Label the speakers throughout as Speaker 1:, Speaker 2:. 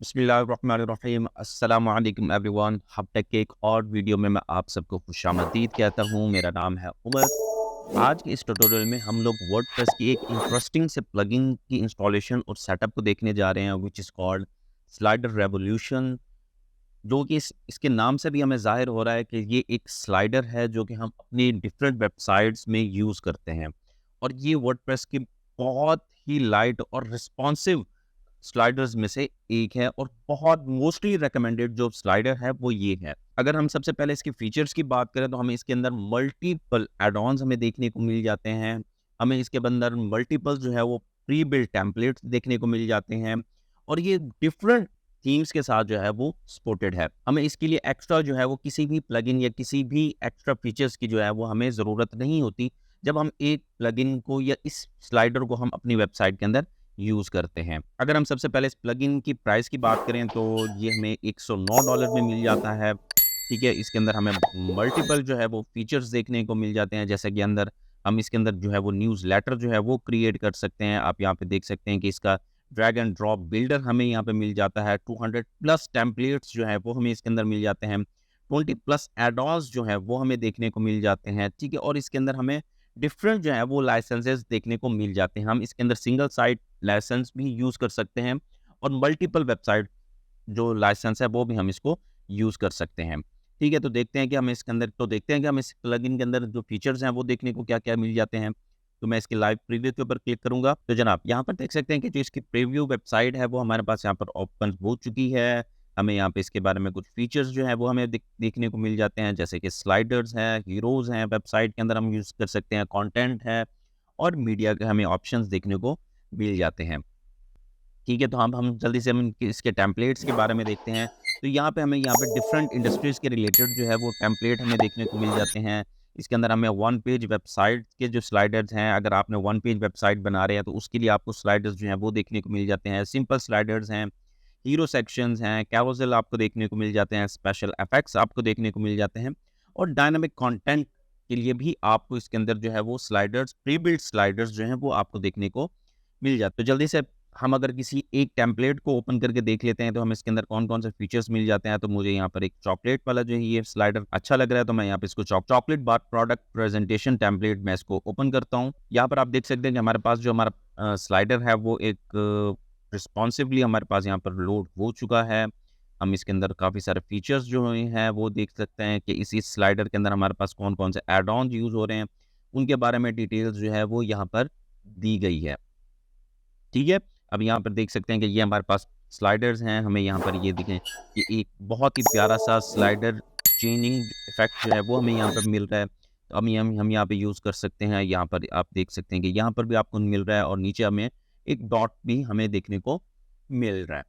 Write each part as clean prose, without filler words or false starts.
Speaker 1: बिस्मिल्लाहिर्रहमानिर्रहीम अस्सलामु अलैकुम एवरीवन। हब टेक के एक और वीडियो में मैं आप सबको खुशामदीद कहता हूँ। मेरा नाम है उमर। आज के इस ट्यूटोरियल में हम लोग वर्डप्रेस की एक इंटरेस्टिंग से प्लगइन की इंस्टॉलेशन और सेटअप को देखने जा रहे हैं, which is called slider revolution. जो कि इसके नाम से भी हमें ज़ाहिर हो रहा है कि ये एक स्लाइडर है जो कि हम अपनी डिफरेंट वेबसाइट्स में यूज़ करते हैं। और ये वर्डप्रेस की बहुत ही लाइट और रिस्पॉन्सिव स्लाइडर्स में से एक है और बहुत मोस्टली रिकमेंडेड जो स्लाइडर है वो ये है। अगर हम सबसे पहले इसके फीचर्स की बात करें तो हमें इसके अंदर मल्टीपल एड-ऑन्स हमें देखने को मिल जाते हैं। हमें इसके अंदर मल्टीपल जो है वो प्री बिल्ट टेम्पलेट्स देखने को मिल जाते हैं और ये डिफरेंट थीम्स के साथ जो है वो सपोर्टेड है। हमें इसके लिए एक्स्ट्रा जो है वो किसी भी प्लगइन या किसी भी एक्स्ट्रा फीचर्स की जो है वो हमें ज़रूरत नहीं होती जब हम एक प्लगइन को या इस स्लाइडर को हम अपनी वेबसाइट के अंदर यूज़ करते हैं। अगर हम सबसे पहले इस प्लगइन की प्राइस की बात करें तो ये हमें $109 में मिल जाता है। ठीक है, इसके अंदर हमें मल्टीपल जो है वो फीचर्स देखने को मिल जाते हैं, जैसे कि अंदर हम इसके अंदर जो है वो न्यूज़लेटर जो है वो क्रिएट कर सकते हैं। आप यहाँ पे देख सकते हैं कि इसका ड्रैग एंड ड्रॉप बिल्डर हमें यहाँ पे मिल जाता है। 200 प्लस टेम्पलेट्स जो है वो हमें इसके अंदर मिल जाते हैं। 20 प्लस एड-ऑन्स जो है वो हमें देखने को मिल जाते हैं। ठीक है, और इसके अंदर हमें डिफरेंट जो है वो लाइसेंसेस देखने को मिल जाते हैं। हम इसके अंदर सिंगल साइट लाइसेंस भी यूज़ कर सकते हैं और मल्टीपल वेबसाइट जो लाइसेंस है वो भी हम इसको यूज़ कर सकते हैं। ठीक है, तो देखते हैं कि हम इसके अंदर हम इस प्लगइन के अंदर जो फीचर्स हैं वो देखने को क्या-क्या मिल जाते हैं। तो मैं इसके लाइव प्रीव्यू के ऊपर क्लिक करूँगा। तो जनाब यहाँ पर देख सकते हैं कि जो इसकी प्रीव्यू वेबसाइट है वो हमारे पास यहाँ पर ओपन हो चुकी है। हमें यहाँ पे इसके बारे में कुछ फीचर्स जो है वो हमें देखने को मिल जाते हैं, जैसे कि स्लाइडर्स हैं, हीरोज़ हैं, वेबसाइट के अंदर हम यूज़ कर सकते हैं, कंटेंट है और मीडिया के हमें ऑप्शंस देखने को मिल जाते हैं। ठीक है, तो हम जल्दी से हम इसके टेम्पलेट्स के बारे में देखते हैं। तो यहाँ पे डिफरेंट इंडस्ट्रीज़ के रिलेटेड जो है वो टेम्पलेट हमें देखने को मिल जाते हैं। इसके अंदर हमें वन पेज वेबसाइट के जो स्लाइडर्स हैं, अगर आपने वन पेज वेबसाइट बना रहे हैं तो उसके लिए आपको स्लाइडर्स जो हैं वो देखने को मिल जाते हैं। सिंपल स्लाइडर्स हैं, हीरो सेक्शंस हैं, कैरोसेल आपको देखने को मिल जाते हैं, स्पेशल इफेक्ट्स आपको देखने को मिल जाते हैं और डायनामिक कंटेंट के लिए भी आपको इसके अंदर जो है वो स्लाइडर्स, प्री बिल्ट स्लाइडर्स जो हैं वो आपको देखने को मिल जाते हैं। तो जल्दी से हम अगर किसी एक टेम्पलेट को ओपन करके देख लेते हैं तो हमें इसके अंदर कौन-कौन से फीचर्स मिल जाते हैं। तो मुझे यहाँ पर एक चॉकलेट वाला जो है ये स्लाइडर अच्छा लग रहा है, तो मैं यहाँ पे इसको chocolate bar product presentation template मैं इसको ओपन करता हूँ। यहाँ पर आप देख सकते हैं कि हमारे पास जो हमारा स्लाइडर है वो एक रिस्पॉन्सिवली हमारे पास यहाँ पर लोड हो चुका है। हम इसके अंदर काफ़ी सारे फीचर्स जो हैं वो देख सकते हैं कि इसी स्लाइडर के अंदर हमारे पास कौन-कौन से ऐड ऑन यूज़ हो रहे हैं, उनके बारे में डिटेल्स जो है वो यहाँ पर दी गई है। ठीक है? अब यहाँ पर देख सकते हैं कि ये हमारे पास स्लाइडर्स हैं। हमें यहाँ पर ये देखें कि एक बहुत ही प्यारा-सा स्लाइडर चेनिंग इफ़ेक्ट जो है वो हमें यहाँ पर मिल रहा है। तो अब ये हम यहाँ पे यूज़ कर सकते हैं। यहाँ पर आप देख सकते हैं कि यहाँ पर भी आपको मिल रहा है और नीचे हमें एक डॉट भी हमें देखने को मिल रहा है।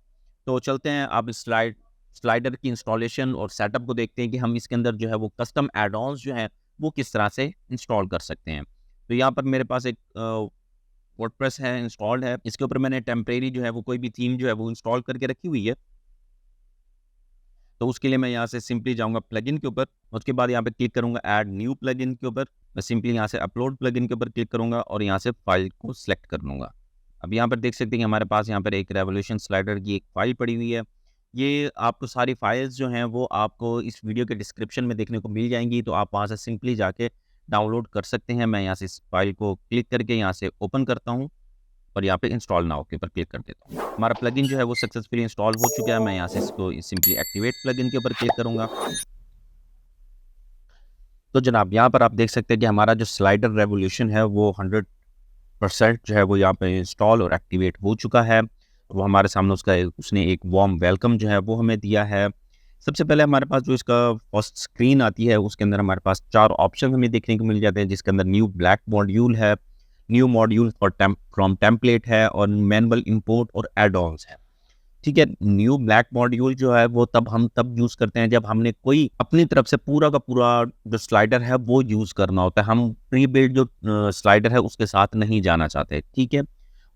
Speaker 1: तो चलते हैं अब स्लाइडर की इंस्टॉलेशन और सेटअप को देखते हैं कि हम इसके अंदर जो है वो कस्टम ऐड-ऑन्स जो हैं वो किस तरह से इंस्टॉल कर सकते हैं। तो यहाँ पर मेरे पास एक वर्डप्रेस है, इंस्टॉल्ड है। इसके ऊपर मैंने टेम्परेरी जो है वो कोई भी थीम जो है वो इंस्टॉल करके रखी हुई है। तो उसके लिए मैं यहाँ से सिंपली जाऊँगा प्लगइन के ऊपर, उसके बाद यहाँ पे क्लिक करूँगा ऐड न्यू प्लगइन के ऊपर। मैं सिंपली यहाँ से अपलोड प्लगइन के ऊपर क्लिक करूँगा और यहाँ से फ़ाइल को सिलेक्ट कर लूँगा। अब यहाँ पर देख सकते हैं कि हमारे पास यहाँ पर एक रेवोल्यूशन स्लाइडर की एक फ़ाइल पड़ी हुई है। ये आपको सारी फाइल्स जो हैं वो आपको इस वीडियो के डिस्क्रिप्शन में देखने को मिल जाएँगी, तो आप वहाँ से सिंपली जाके डाउनलोड कर सकते हैं। मैं यहाँ से इस फाइल को क्लिक करके यहाँ से ओपन करता हूँ और यहाँ पे इंस्टॉल नाउ के ऊपर क्लिक कर देता हूँ। हमारा प्लगइन जो है वो सक्सेसफुली इंस्टॉल हो चुका है। मैं यहाँ से इसको सिंपली एक्टिवेट प्लगइन के ऊपर क्लिक करूँगा। तो जनाब यहाँ पर आप देख सकते हैं कि हमारा जो स्लाइडर रेवोल्यूशन है वो 100% जो है वो यहाँ पे इंस्टॉल और एक्टिवेट हो चुका है। वो हमारे सामने उसने एक वार्म वेलकम जो है वो हमें दिया है। सबसे पहले हमारे पास जो इसका फर्स्ट स्क्रीन आती है उसके अंदर हमारे पास 4 ऑप्शन हमें देखने को मिल जाते हैं, जिसके अंदर न्यू ब्लैक मॉड्यूल है, न्यू मॉड्यूल फ्रॉम टेम्पलेट है और मैनुअल इंपोर्ट और एड-ऑन्स है। ठीक है, न्यू ब्लैक मॉड्यूल जो है वो तब यूज़ करते हैं जब हमने कोई अपनी तरफ से पूरा का पूरा जो स्लाइडर है वो यूज़ करना होता है। हम प्री बिल्ट जो स्लाइडर है उसके साथ नहीं जाना चाहते। ठीक है,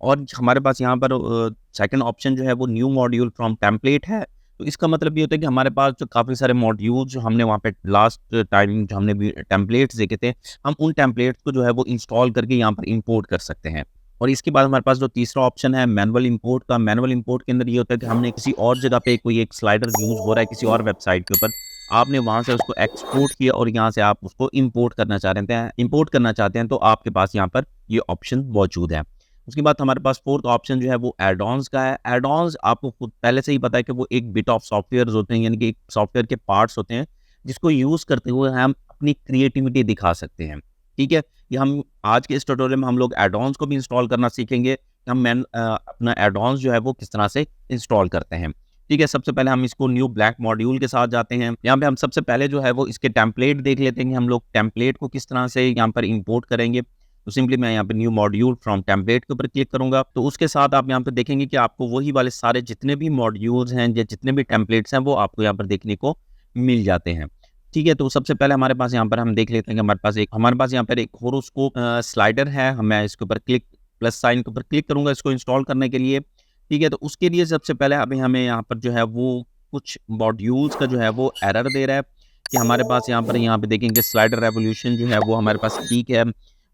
Speaker 1: और हमारे पास यहाँ पर सेकंड ऑप्शन जो है वो न्यू मॉड्यूल फ्रॉम टेम्पलेट है। तो इसका मतलब ये होता है कि हमारे पास जो काफ़ी सारे मॉड्यूल जो हमने वहाँ पे लास्ट टाइम जो हमने भी टेम्पलेट्स देखे थे, हम उन टेम्पलेट्स को जो है वो इंस्टॉल करके यहाँ पर इंपोर्ट कर सकते हैं। और इसके बाद हमारे पास जो तीसरा ऑप्शन है मैनुअल इंपोर्ट का। मैनुअल इंपोर्ट के अंदर ये होता है कि हमने किसी और जगह पे कोई एक स्लाइडर यूज़ हो रहा है किसी और वेबसाइट के ऊपर, आपने वहाँ से उसको एक्सपोर्ट किया और यहाँ से आप उसको इंपोर्ट करना चाहते हैं तो आपके पास यहाँ पर ये ऑप्शन मौजूद है। उसके बाद हमारे पास फोर्थ ऑप्शन जो है वो एड ऑन्स का है। एड ऑन्स आपको खुद पहले से ही पता है कि वो एक बिट ऑफ सॉफ्टवेयर होते हैं, यानी कि एक सॉफ्टवेयर के पार्ट्स होते हैं जिसको यूज़ करते हुए हम अपनी क्रिएटिविटी दिखा सकते हैं। ठीक है, ये हम आज के इस ट्यूटोरियल में हम लोग एड ऑन्स को भी इंस्टॉल करना सीखेंगे। अपना एड ऑन्स जो है वो किस तरह से इंस्टॉल करते हैं। ठीक है, सबसे पहले हम इसको न्यू ब्लैंक मॉड्यूल के साथ जाते हैं। यहाँ पे हम सबसे पहले जो है वो इसके टेम्पलेट देख लेते हैं कि हम लोग टेम्पलेट को किस तरह से यहाँ पर इंपोर्ट करेंगे। तो सिंपली मैं यहाँ पे न्यू मॉड्यूल फ्रॉम टेम्पलेट के ऊपर क्लिक करूंगा, तो उसके साथ आप यहाँ पे देखेंगे कि आपको वही वाले सारे जितने भी मॉड्यूल्स हैं या जितने भी टेम्पलेट्स हैं वो आपको यहाँ पर देखने को मिल जाते हैं। ठीक है, तो सबसे पहले हमारे पास यहाँ पर हम देख लेते हैं कि हमारे पास यहाँ पर एक होरोस्कोप स्लाइडर है। मैं इसके ऊपर प्लस साइन के ऊपर क्लिक करूंगा इसको इंस्टॉल करने के लिए। ठीक है, तो उसके लिए सबसे पहले अभी हमें यहाँ पर जो है वो कुछ मॉड्यूल्स का जो है वो एरर दे रहा है कि हमारे पास यहाँ पे देखेंगे स्लाइडर रेवोल्यूशन जो है वो हमारे पास ठीक है।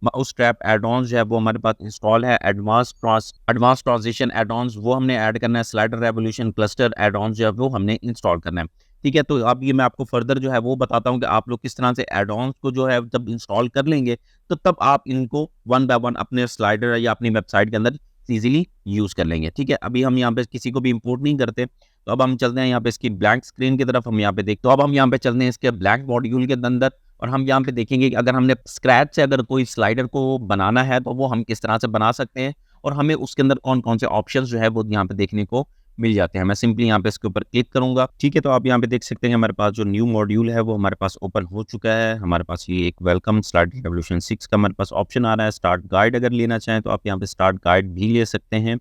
Speaker 1: माउस ट्रैप एड ऑन जो है वो हमारे पास इंस्टॉल है। एडवांस ट्रांजिशन एड ऑन्स वो हमने ऐड करना है। Slider revolution cluster add on जो है वो हमने इंस्टॉल करना है। ठीक है, तो अब ये मैं आपको फर्दर जो है वो बताता हूँ कि आप लोग किस तरह से एड ऑन्स को जो है जब इंस्टॉल कर लेंगे तो तब आप इनको वन बाय वन अपने स्लाइडर या अपनी वेबसाइट के अंदर ईजिली यूज़ कर लेंगे। ठीक है, अभी हम यहाँ पे किसी को भी इंपोर्ट नहीं करते, तो अब हम चलते हैं यहाँ पे इसकी ब्लैंक स्क्रीन की तरफ। हम यहाँ पे देखते, तो अब हम यहाँ पे चलते हैं इसके ब्लैंक मॉड्यूल के अंदर और हम यहाँ पे देखेंगे कि अगर हमने स्क्रैच से अगर कोई स्लाइडर को बनाना है तो वो हम किस तरह से बना सकते हैं और हमें उसके अंदर कौन कौन से ऑप्शंस जो है वो यहाँ पे देखने को मिल जाते हैं। मैं सिंपली यहाँ पे इसके ऊपर क्लिक करूंगा। ठीक है, तो आप यहाँ पे देख सकते हैं हमारे पास जो न्यू मॉड्यूल है वो हमारे पास ओपन हो चुका है। हमारे पास ये एक वेलकम स्लाइडर रेवोल्यूशन 6 का हमारे पास ऑप्शन आ रहा है। स्टार्ट गाइड अगर लेना चाहें तो आप यहाँ पे स्टार्ट गाइड भी ले सकते हैं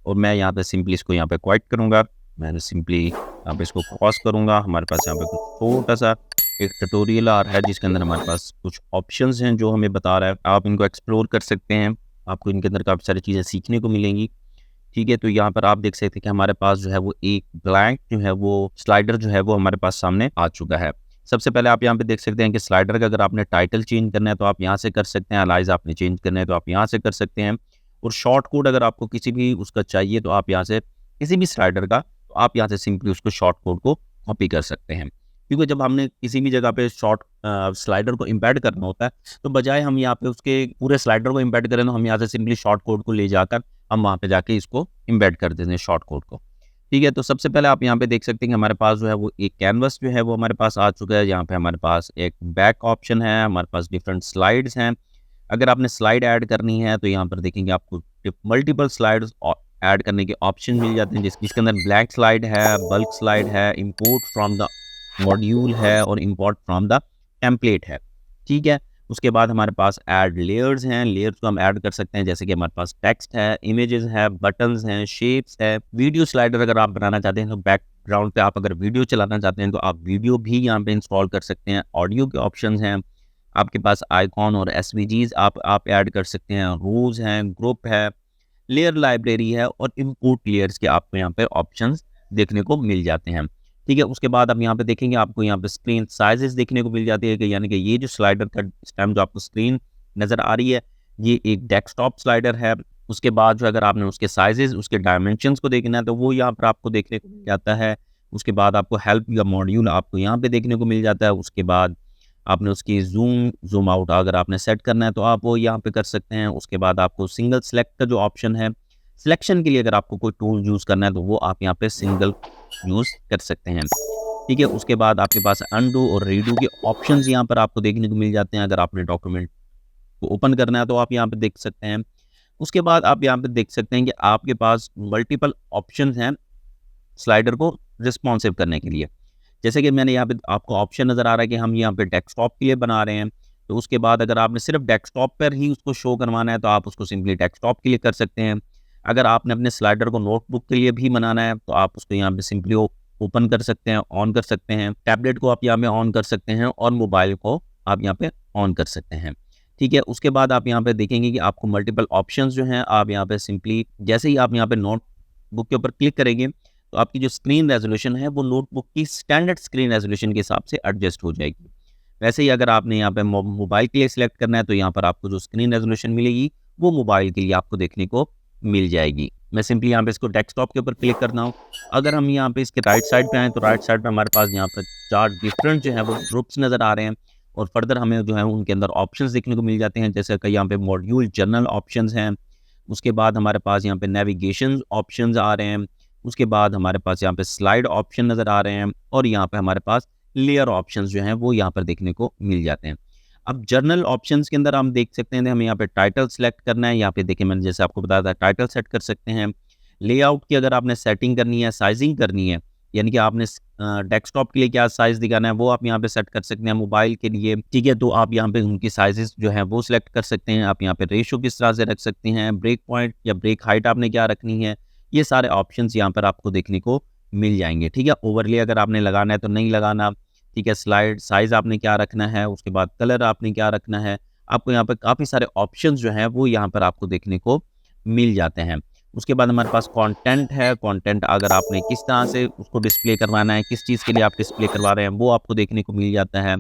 Speaker 1: और मैं यहाँ पे सिंपली इसको यहाँ पे क्वाइट करूँगा। मैंने सिंपली यहाँ पे इसको क्रॉस करूँगा। हमारे पास यहाँ पे कुछ छोटा सा एक ट्यूटोरियल आ रहा है जिसके अंदर हमारे पास कुछ ऑप्शंस हैं जो हमें बता रहा है। आप इनको एक्सप्लोर कर सकते हैं, आपको इनके अंदर काफ़ी सारी चीज़ें सीखने को मिलेंगी। ठीक है, तो यहाँ पर आप देख सकते हैं कि हमारे पास जो है वो एक ब्लैंक जो है वो स्लाइडर जो है वो हमारे पास सामने आ चुका है। सबसे पहले आप यहाँ पे देख सकते हैं कि स्लाइडर का अगर आपने टाइटल चेंज करना है तो आप यहाँ से कर सकते हैं। अलाइज आपने चेंज करना है तो आप यहाँ से कर सकते हैं। और शॉर्ट कोड अगर आपको किसी भी उसका चाहिए तो आप यहाँ से किसी भी स्लाइडर का तो आप यहाँ से सिंपली उसको शॉर्ट कोड को कॉपी कर सकते हैं। क्योंकि जब हमने किसी भी जगह पे शॉर्ट स्लाइडर को इम्बेड करना होता है तो बजाय हम यहाँ पे उसके पूरे स्लाइडर को इम्बेड करें तो हम यहाँ से सिंपली शॉर्ट कोड को ले जाकर हम वहाँ पे जाके इसको इम्बेड कर देते हैं शॉर्ट कोड को। ठीक है, तो सबसे पहले आप यहाँ पे देख सकते हैं कि हमारे पास जो है वो एक कैनवस जो है वो हमारे पास आ चुका है। यहाँ पे हमारे पास एक बैक ऑप्शन है, हमारे पास डिफरेंट स्लाइड्स हैं। अगर आपने स्लाइड ऐड करनी है तो यहाँ पर देखेंगे आपको मल्टीपल स्लाइड्स ऐड करने के ऑप्शन मिल जाते हैं जिसके अंदर ब्लैक स्लाइड है, बल्क स्लाइड है, इम्पोर्ट फ्रॉम द मॉड्यूल है और इम्पोर्ट फ्रॉम द टेम्पलेट है। ठीक है, उसके बाद हमारे पास ऐड लेयर्स हैं। लेयर्स को हम ऐड कर सकते हैं जैसे कि हमारे पास टेक्स्ट है, इमेजेस है, बटन्स हैं, शेप्स है। वीडियो स्लाइडर अगर आप बनाना चाहते हैं तो बैकग्राउंड पे आप अगर वीडियो चलाना चाहते हैं तो आप वीडियो भी यहाँ पे इंस्टॉल कर सकते हैं। ऑडियो के ऑप्शंस हैं, आपके पास आइकॉन और एसवीजीज आप ऐड कर सकते हैं। रूल्स हैं, ग्रुप है, लेयर लाइब्रेरी है और इम्पोर्ट लेयर्स के आपको यहाँ पे ऑप्शंस देखने को मिल जाते हैं। ठीक है, उसके बाद आप यहाँ पे देखेंगे आपको यहाँ पे स्क्रीन साइजेस देखने को मिल जाती है कि यानी कि ये जो स्लाइडर का इस टाइम जो आपको स्क्रीन नज़र आ रही है ये एक डेस्कटॉप स्लाइडर है। उसके बाद जो अगर आपने उसके साइजेस उसके डायमेंशंस को देखना है तो वो यहाँ पर आपको देखने को मिल जाता है। उसके बाद आपको हेल्प या मॉड्यूल आपको यहाँ पे देखने को मिल जाता है। उसके बाद आपने उसकी जूम आउट अगर आपने सेट करना है तो आप वो यहाँ पे कर सकते हैं। उसके बाद आपको सिंगल सेलेक्ट का जो ऑप्शन है, सिलेक्शन के लिए अगर आपको कोई टूल यूज़ करना है तो वो आप यहाँ पे सिंगल यूज़ कर सकते हैं। ठीक है, उसके बाद आपके पास अनडू और रीडू के ऑप्शंस यहाँ पर आपको देखने को मिल जाते हैं। अगर आपने डॉक्यूमेंट को ओपन करना है तो आप यहाँ पे देख सकते हैं। उसके बाद आप यहाँ पे देख सकते हैं कि आपके पास मल्टीपल ऑप्शंस हैं स्लाइडर को रिस्पॉन्सिव करने के लिए। जैसे कि मैंने यहाँ पे आपको ऑप्शन नज़र आ रहा है कि हम यहाँ पे डेस्कटॉप के लिए बना रहे हैं, तो उसके बाद अगर आपने सिर्फ डेस्कटॉप पर ही उसको शो करवाना है तो आप उसको सिंपली डेस्कटॉप के लिए कर सकते हैं। अगर आपने अपने स्लाइडर को नोटबुक के लिए भी बनाना है तो आप उसको यहाँ पे सिंपली ओपन कर सकते हैं, ऑन कर सकते हैं। टैबलेट को आप यहाँ पे ऑन कर सकते हैं और मोबाइल को आप यहाँ पे ऑन कर सकते हैं। ठीक है, उसके बाद आप यहाँ पे देखेंगे कि आपको मल्टीपल ऑप्शंस जो हैं आप यहाँ पे सिंपली जैसे ही आप यहाँ पे नोटबुक के ऊपर क्लिक करेंगे तो आपकी जो स्क्रीन रेजोल्यूशन है वो नोटबुक की स्टैंडर्ड स्क्रीन रेजोल्यूशन के हिसाब से एडजस्ट हो जाएगी। वैसे ही अगर आपने यहाँ पे मोबाइल के लिए सिलेक्ट करना है तो यहाँ पर आपको जो स्क्रीन रेजोल्यूशन मिलेगी वो मोबाइल के लिए आपको देखने को मिल जाएगी। मैं सिंपली यहाँ पे इसको डेस्कटॉप के ऊपर क्लिक करता हूँ। अगर हम यहाँ पे इसके राइट साइड पे आएँ तो राइट साइड पे हमारे पास यहाँ पर 4 डिफरेंट जो है वो ग्रुप्स नज़र आ रहे हैं और फर्दर हमें जो है उनके अंदर ऑप्शंस देखने को मिल जाते हैं, जैसे कि यहाँ पे मॉड्यूल जनरल ऑप्शंस हैं। उसके बाद हमारे पास यहाँ पे नेविगेशन ऑप्शंस आ रहे हैं। उसके बाद हमारे पास यहाँ पे स्लाइड ऑप्शन नज़र आ रहे हैं और यहाँ पे हमारे पास लेयर ऑप्शंस जो हैं वो यहाँ पर देखने को मिल जाते हैं। अब जर्नल ऑप्शंस के अंदर हम देख सकते हैं हमें यहाँ पे टाइटल सेलेक्ट करना है। यहाँ पे देखिए मैंने जैसे आपको बताया था टाइटल सेट कर सकते हैं। लेआउट की अगर आपने सेटिंग करनी है, साइजिंग करनी है, यानी कि आपने डेस्कटॉप के लिए क्या साइज़ दिखाना है वो आप यहाँ पे सेट कर सकते हैं। मोबाइल के लिए ठीक है, तो आप यहाँ पे उनकी साइजेस जो है वो सिलेक्ट कर सकते हैं। आप यहाँ पे रेशो किस तरह से रख सकते हैं, ब्रेक पॉइंट या ब्रेक हाइट आपने क्या रखनी है, ये सारे ऑप्शंस यहाँ पर आपको देखने को मिल जाएंगे। ठीक है, ओवरले अगर आपने लगाना है तो नहीं लगाना। ठीक है, स्लाइड साइज़ आपने क्या रखना है, उसके बाद कलर आपने क्या रखना है। आपको यहाँ पर काफ़ी सारे ऑप्शंस जो हैं वो यहाँ पर आपको देखने को मिल जाते हैं। उसके बाद हमारे पास कंटेंट है। कंटेंट अगर आपने किस तरह से उसको डिस्प्ले करवाना है, किस चीज़ के लिए आप डिस्प्ले करवा रहे हैं, वो आपको देखने को मिल जाता है।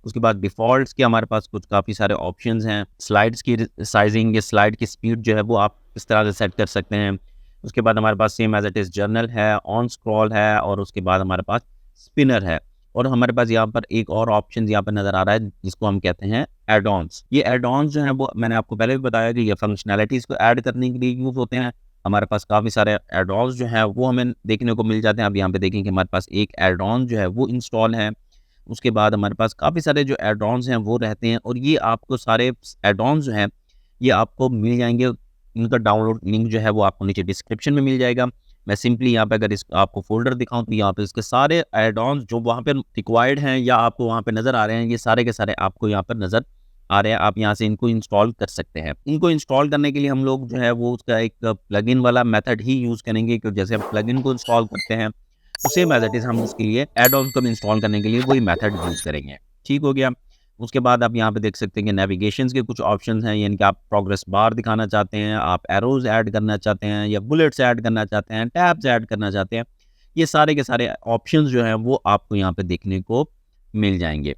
Speaker 1: उसके बाद डिफ़ॉल्ट्स के हमारे पास कुछ काफ़ी सारे ऑप्शंस हैं। स्लाइड्स की साइजिंग या स्लाइड की स्पीड जो है वो आप इस तरह से सेट कर सकते हैं। उसके बाद हमारे पास same as it is journal है, ऑन स्क्रॉल है और उसके बाद हमारे पास स्पिनर है। और हमारे पास यहाँ पर एक और ऑप्शन यहाँ पर नज़र आ रहा है जिसको हम कहते हैं ऐड ऑन्स। ये ऐड ऑन्स जो है वो मैंने आपको पहले भी बताया कि ये फंक्शनैलिटीज़ को ऐड करने के लिए यूज़ होते हैं। हमारे पास काफ़ी सारे ऐड ऑन्स जो हैं वो हमें देखने को मिल जाते हैं। अब यहाँ पे देखें कि हमारे पास एक ऐड ऑन जो है वो इंस्टॉल है। उसके बाद हमारे पास काफ़ी सारे जो ऐड ऑन्स हैं वो रहते हैं और ये आपको सारे ऐड ऑन्स जो हैं ये आपको मिल जाएंगे। इनका डाउनलोड लिंक जो है वो आपको नीचे डिस्क्रिप्शन में मिल जाएगा। मैं सिंपली यहाँ पे अगर इस आपको फ़ोल्डर दिखाऊँ तो यहाँ पे इसके सारे ऐड ऑन्स जो वहाँ पे रिक्वायर्ड हैं या आपको वहाँ पे नज़र आ रहे हैं, ये सारे के सारे आपको यहाँ पर नज़र आ रहे हैं। आप यहाँ से इनको इंस्टॉल कर सकते हैं। इनको इंस्टॉल करने के लिए हम लोग जो है वो उसका एक प्लगइन वाला मेथड ही यूज़ करेंगे, क्योंकि जैसे हम प्लगइन को इंस्टॉल करते हैं तो सेम एज़ इट इज़ हम उसके लिए ऐड ऑन्स को भी इंस्टॉल करने के लिए वही मेथड यूज़ करेंगे। ठीक हो गया। उसके बाद आप यहाँ पे देख सकते हैं कि नेविगेशंस के कुछ ऑप्शंस हैं, यानी कि आप प्रोग्रेस बार दिखाना चाहते हैं, आप एरोज़ ऐड करना चाहते हैं या बुलेट्स ऐड करना चाहते हैं, टैब्स ऐड करना चाहते हैं। ये सारे के सारे ऑप्शंस जो हैं वो आपको यहाँ पे देखने को मिल जाएँगे।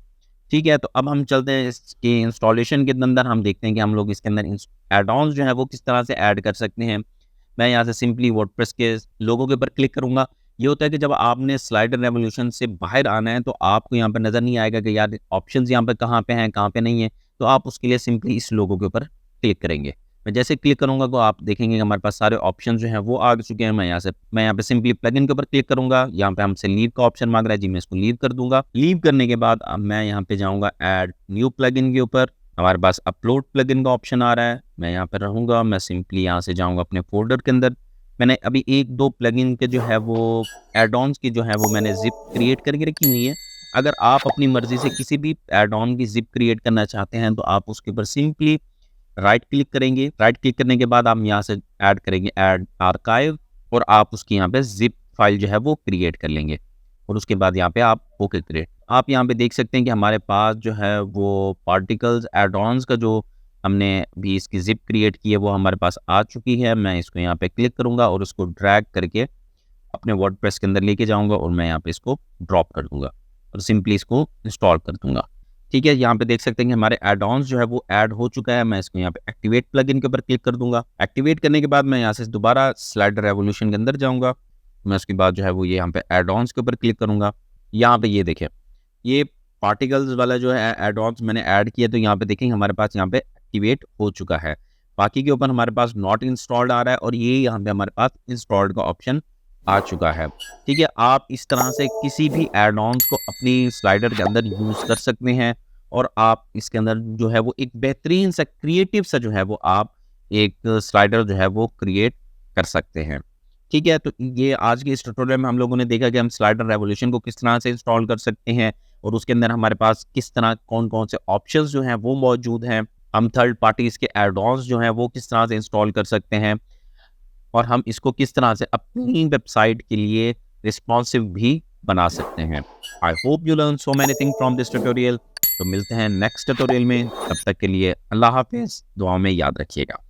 Speaker 1: ठीक है, तो अब हम चलते हैं इसके इंस्टॉलेशन के अंदर। हम देखते हैं कि हम लोग इसके अंदर ऐड ऑन्स जो है वो किस तरह से ऐड कर सकते हैं। मैं यहाँ से सिंपली वर्डप्रेस के लोगो के ऊपर क्लिक करूँगा। ये होता है कि जब आपने स्लाइडर रेवोल्यूशन से बाहर आना है तो आपको यहाँ पर नज़र नहीं आएगा कि यार ऑप्शंस यहाँ पर कहाँ पे हैं, कहाँ पे नहीं है। तो आप उसके लिए सिंपली इस लोगो के ऊपर क्लिक करेंगे। मैं जैसे क्लिक करूँगा तो आप देखेंगे कि हमारे पास सारे ऑप्शन जो हैं वो आ चुके हैं। मैं यहाँ पे सिंपली प्लगइन के ऊपर क्लिक करूँगा। यहाँ पे हमसे लीव का ऑप्शन मांग रहा है जी, मैं इसको लीव कर दूंगा। लीव करने के बाद अब मैं यहाँ पे जाऊँगा ऐड न्यू प्लगइन के ऊपर। हमारे पास अपलोड प्लगइन का ऑप्शन आ रहा है, मैं यहाँ पर रहूँगा। मैं सिंपली यहाँ से जाऊँगा अपने फोल्डर के अंदर। मैंने अभी 1-2 प्लगइन के जो है वो ऐड ऑन्स की जो है वो मैंने ज़िप क्रिएट करके रखी हुई है। अगर आप अपनी मर्ज़ी से किसी भी ऐड ऑन की ज़िप क्रिएट करना चाहते हैं तो आप उसके ऊपर सिंपली राइट क्लिक करेंगे। राइट क्लिक करने के बाद आप यहाँ से ऐड करेंगे ऐड आर्काइव और आप उसकी यहाँ पे ज़िप फाइल जो है वो क्रिएट कर लेंगे और उसके बाद यहाँ पे आप ओके करें। आप यहाँ पे देख सकते हैं कि हमारे पास जो है वो पार्टिकल्स ऐड ऑन्स का जो हमने भी इसकी ज़िप क्रिएट की है वो हमारे पास आ चुकी है। मैं इसको यहाँ पे क्लिक करूँगा और उसको ड्रैग करके अपने वर्डप्रेस के अंदर लेके जाऊँगा और मैं यहाँ पे इसको ड्रॉप कर दूँगा और सिंपली इसको इंस्टॉल कर दूँगा। ठीक है, यहाँ पे देख सकते हैं कि हमारे ऐड ऑन्स जो है वो ऐड हो चुका है। मैं इसको यहाँ पे एक्टिवेट प्लगइन के ऊपर क्लिक कर दूँगा। एक्टिवेट करने के बाद मैं यहाँ से दोबारा स्लाइडर रेवोल्यूशन के अंदर जाऊँगा। मैं उसके बाद जो है वो ये यहाँ पे ऐड ऑन्स के ऊपर क्लिक करूँगा। यहाँ पे ये देखें, ये पार्टिकल्स वाला जो है ऐड ऑन्स मैंने ऐड किया, तो यहाँ पे देखेंगे हमारे पास यहाँ पे एक्टिवेट हो चुका है। बाकी के ऊपर हमारे पास नॉट इंस्टॉल्ड आ रहा है और ये यहाँ पे हमारे पास इंस्टॉल्ड का ऑप्शन आ चुका है। ठीक है, आप इस तरह से किसी भी ऐड ऑन्स को अपनी स्लाइडर के अंदर यूज़ कर सकते हैं और आप इसके अंदर जो है वो एक बेहतरीन सा क्रिएटिव सा जो है वो आप एक स्लाइडर जो है वो क्रिएट कर सकते हैं। ठीक है, तो ये आज के इस ट्यूटोरियल में हम लोगों ने देखा कि हम स्लाइडर रेवोल्यूशन को किस तरह से इंस्टॉल कर सकते हैं और उसके अंदर हमारे पास किस तरह कौन-कौन से ऑप्शंस जो हैं वो मौजूद हैं। हम थर्ड पार्टीज़ के ऐड ऑन्स जो हैं वो किस तरह से इंस्टॉल कर सकते हैं और हम इसको किस तरह से अपनी वेबसाइट के लिए रिस्पॉन्सिव भी बना सकते हैं। I hope you learn so many thing from this tutorial. तो मिलते हैं नेक्स्ट ट्यूटोरियल में, तब तक के लिए अल्लाह हाफिज़, दुआ में याद रखिएगा।